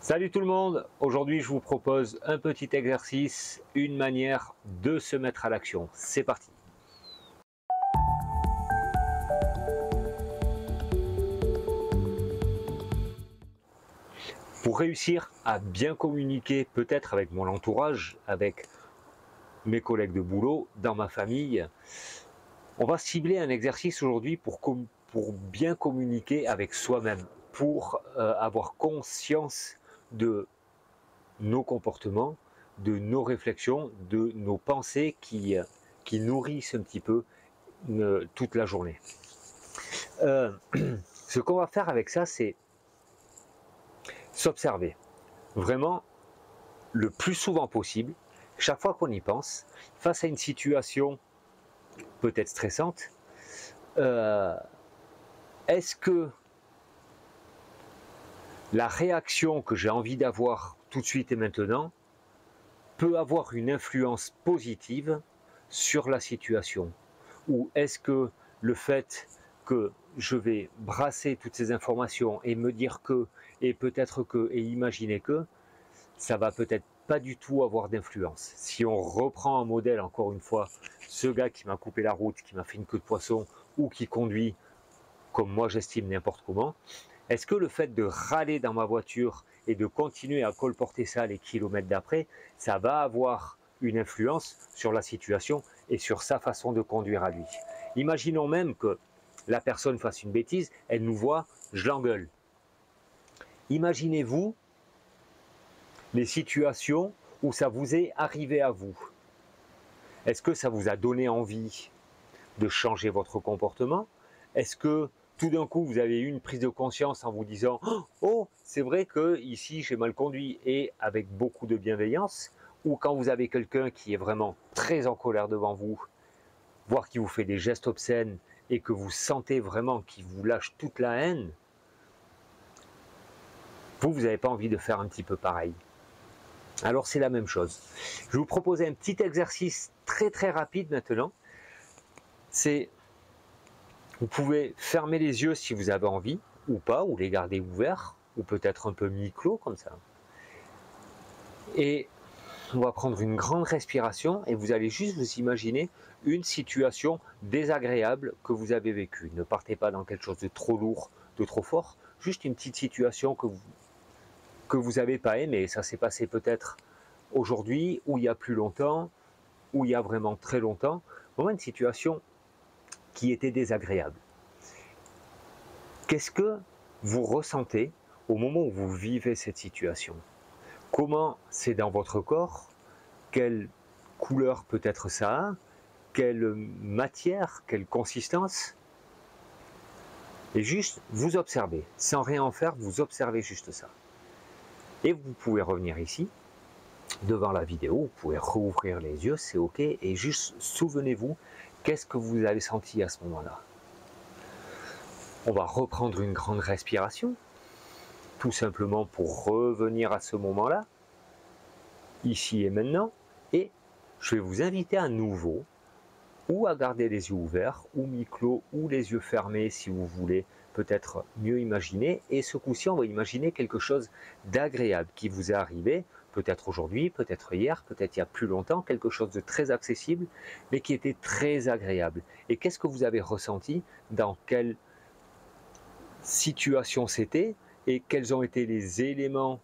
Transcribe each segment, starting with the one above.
Salut tout le monde, aujourd'hui je vous propose un petit exercice, une manière de se mettre à l'action. C'est parti. Pour réussir à bien communiquer peut-être avec mon entourage, avec mes collègues de boulot, dans ma famille, on va cibler un exercice aujourd'hui pour bien communiquer avec soi-même, pour avoir conscience de nos comportements, de nos réflexions, de nos pensées qui nourrissent un petit peu toute la journée. Ce qu'on va faire avec ça, c'est s'observer. Vraiment, le plus souvent possible, chaque fois qu'on y pense, face à une situation peut-être stressante, est-ce que la réaction que j'ai envie d'avoir tout de suite et maintenant peut avoir une influence positive sur la situation? Ou est-ce que le fait que je vais brasser toutes ces informations et me dire que, et peut-être que, et imaginer que, ça va peut-être pas du tout avoir d'influence. Si on reprend un modèle, encore une fois, ce gars qui m'a coupé la route, qui m'a fait une queue de poisson, ou qui conduit comme moi j'estime n'importe comment, est-ce que le fait de râler dans ma voiture et de continuer à colporter ça les kilomètres d'après, ça va avoir une influence sur la situation et sur sa façon de conduire à lui? Imaginons même que la personne fasse une bêtise, elle nous voit, je l'engueule. Imaginez-vous les situations où ça vous est arrivé à vous. Est-ce que ça vous a donné envie de changer votre comportement? Est-ce que tout d'un coup vous avez eu une prise de conscience en vous disant « Oh, c'est vrai que ici j'ai mal conduit » et avec beaucoup de bienveillance? Ou quand vous avez quelqu'un qui est vraiment très en colère devant vous, voire qui vous fait des gestes obscènes et que vous sentez vraiment qu'il vous lâche toute la haine, vous n'avez pas envie de faire un petit peu pareil? Alors c'est la même chose. Je vais vous proposer un petit exercice très rapide maintenant. C'est, vous pouvez fermer les yeux si vous avez envie, ou pas, ou les garder ouverts, ou peut-être un peu mi-clos comme ça. Et on va prendre une grande respiration et vous allez juste vous imaginer une situation désagréable que vous avez vécue. Ne partez pas dans quelque chose de trop lourd, de trop fort, juste une petite situation que vous n'avez pas aimé. Ça s'est passé peut-être aujourd'hui, ou il y a plus longtemps, ou il y a vraiment très longtemps. Vraiment une situation qui était désagréable. Qu'est-ce que vous ressentez au moment où vous vivez cette situation? Comment c'est dans votre corps? Quelle couleur peut-être ça a? Quelle matière? Quelle consistance? Et juste, vous observez. Sans rien en faire, vous observez juste ça. Et vous pouvez revenir ici, devant la vidéo, vous pouvez rouvrir les yeux, c'est ok. Et juste, souvenez-vous, qu'est-ce que vous avez senti à ce moment-là? On va reprendre une grande respiration, tout simplement pour revenir à ce moment-là, ici et maintenant, et je vais vous inviter à nouveau, ou à garder les yeux ouverts, ou mi-clos, ou les yeux fermés si vous voulez peut-être mieux imaginer, et ce coup-ci on va imaginer quelque chose d'agréable qui vous est arrivé, peut-être aujourd'hui, peut-être hier, peut-être il y a plus longtemps, quelque chose de très accessible, mais qui était très agréable. Et qu'est-ce que vous avez ressenti? Dans quelle situation c'était? Et quels ont été les éléments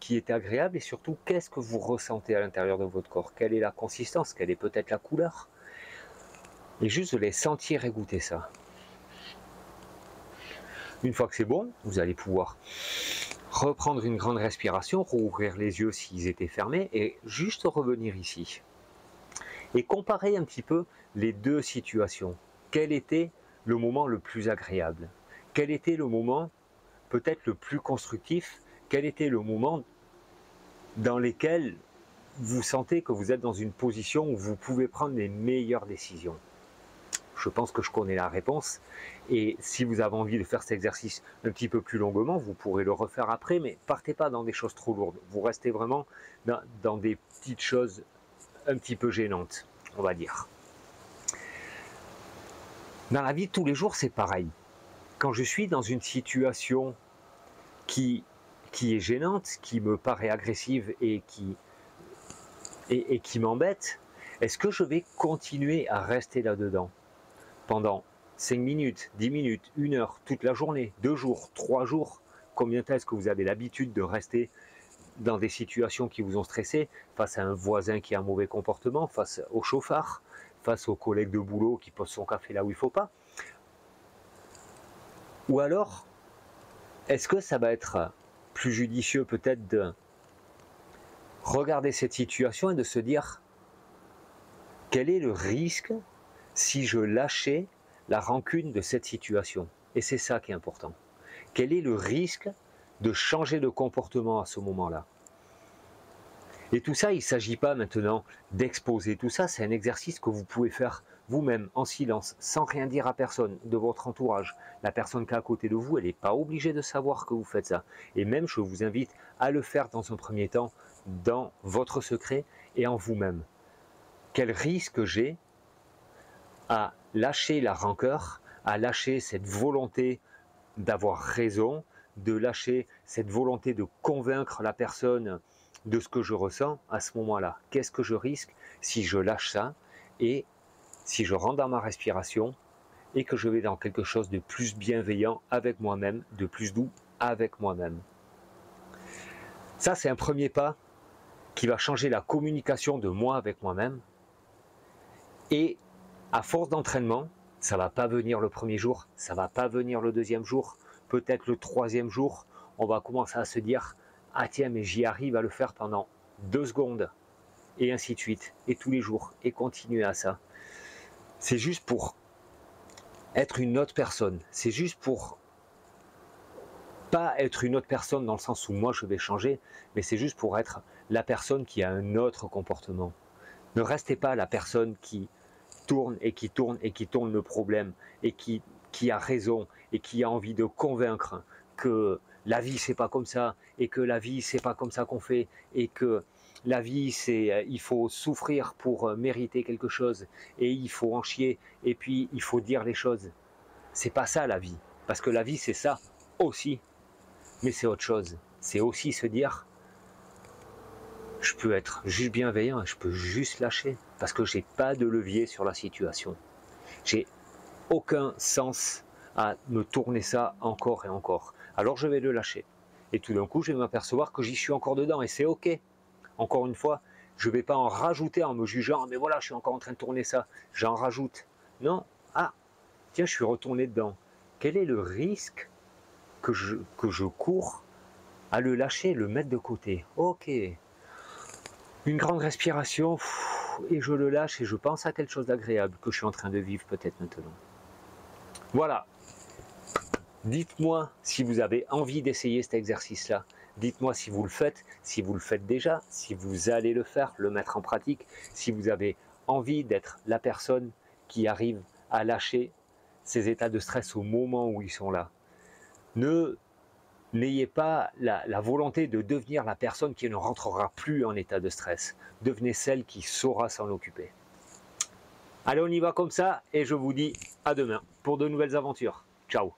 qui étaient agréables? Et surtout, qu'est-ce que vous ressentez à l'intérieur de votre corps? Quelle est la consistance? Quelle est peut-être la couleur? Et juste de les sentir et goûter ça. Une fois que c'est bon, vous allez pouvoir reprendre une grande respiration, rouvrir les yeux s'ils étaient fermés et juste revenir ici. Et comparer un petit peu les deux situations. Quel était le moment le plus agréable? Quel était le moment peut-être le plus constructif? Quel était le moment dans lequel vous sentez que vous êtes dans une position où vous pouvez prendre les meilleures décisions? Je pense que je connais la réponse, et si vous avez envie de faire cet exercice un petit peu plus longuement, vous pourrez le refaire après, mais partez pas dans des choses trop lourdes, vous restez vraiment dans des petites choses un petit peu gênantes, on va dire. Dans la vie de tous les jours, c'est pareil. Quand je suis dans une situation qui qui est gênante, qui me paraît agressive et qui m'embête, est-ce que je vais continuer à rester là-dedans pendant 5 minutes, 10 minutes, 1 heure, toute la journée, 2 jours, 3 jours? Combien de temps est-ce que vous avez l'habitude de rester dans des situations qui vous ont stressé, face à un voisin qui a un mauvais comportement, face au chauffard, face au collègue de boulot qui pose son café là où il ne faut pas? Ou alors, est-ce que ça va être plus judicieux peut-être de regarder cette situation et de se dire quel est le risque si je lâchais la rancune de cette situation? Et c'est ça qui est important. Quel est le risque de changer de comportement à ce moment-là? Et tout ça, il ne s'agit pas maintenant d'exposer. Tout ça, c'est un exercice que vous pouvez faire vous-même, en silence, sans rien dire à personne de votre entourage. La personne qui est à côté de vous, elle n'est pas obligée de savoir que vous faites ça. Et même, je vous invite à le faire dans un premier temps, dans votre secret et en vous-même. Quel risque j'ai à lâcher la rancœur, à lâcher cette volonté d'avoir raison, de lâcher cette volonté de convaincre la personne de ce que je ressens à ce moment-là? Qu'est-ce que je risque si je lâche ça et si je rentre dans ma respiration et que je vais dans quelque chose de plus bienveillant avec moi-même, de plus doux avec moi-même? Ça, c'est un premier pas qui va changer la communication de moi avec moi-même. Et à force d'entraînement, ça ne va pas venir le premier jour, ça ne va pas venir le deuxième jour, peut-être le troisième jour, on va commencer à se dire « Ah tiens, mais j'y arrive à le faire pendant 2 secondes » et ainsi de suite, et tous les jours, et continuer à ça. C'est juste pour être une autre personne, c'est juste pour pas être une autre personne dans le sens où moi je vais changer, mais c'est juste pour être la personne qui a un autre comportement. Ne restez pas la personne qui tourne et qui tourne et qui tourne le problème et qui a raison et qui a envie de convaincre que la vie c'est pas comme ça et que la vie c'est pas comme ça qu'on fait et que la vie c'est il faut souffrir pour mériter quelque chose et il faut en chier et puis il faut dire les choses. C'est pas ça la vie, parce que la vie c'est ça aussi, mais c'est autre chose. C'est aussi se dire je peux être juste bienveillant, je peux juste lâcher, parce que j'ai pas de levier sur la situation. J'ai aucun sens à me tourner ça encore et encore. Alors je vais le lâcher. Et tout d'un coup, je vais m'apercevoir que j'y suis encore dedans, et c'est ok. Encore une fois, je ne vais pas en rajouter en me jugeant, mais voilà, je suis encore en train de tourner ça, j'en rajoute. Non, ah, tiens, je suis retourné dedans. Quel est le risque que je cours à le lâcher, le mettre de côté? Ok. Une grande respiration, et je le lâche et je pense à quelque chose d'agréable que je suis en train de vivre peut-être maintenant. Voilà. Dites-moi si vous avez envie d'essayer cet exercice-là. Dites-moi si vous le faites déjà, si vous allez le faire, le mettre en pratique, si vous avez envie d'être la personne qui arrive à lâcher ces états de stress au moment où ils sont là. N'ayez pas la volonté de devenir la personne qui ne rentrera plus en état de stress. Devenez celle qui saura s'en occuper. Allez, on y va comme ça et je vous dis à demain pour de nouvelles aventures. Ciao!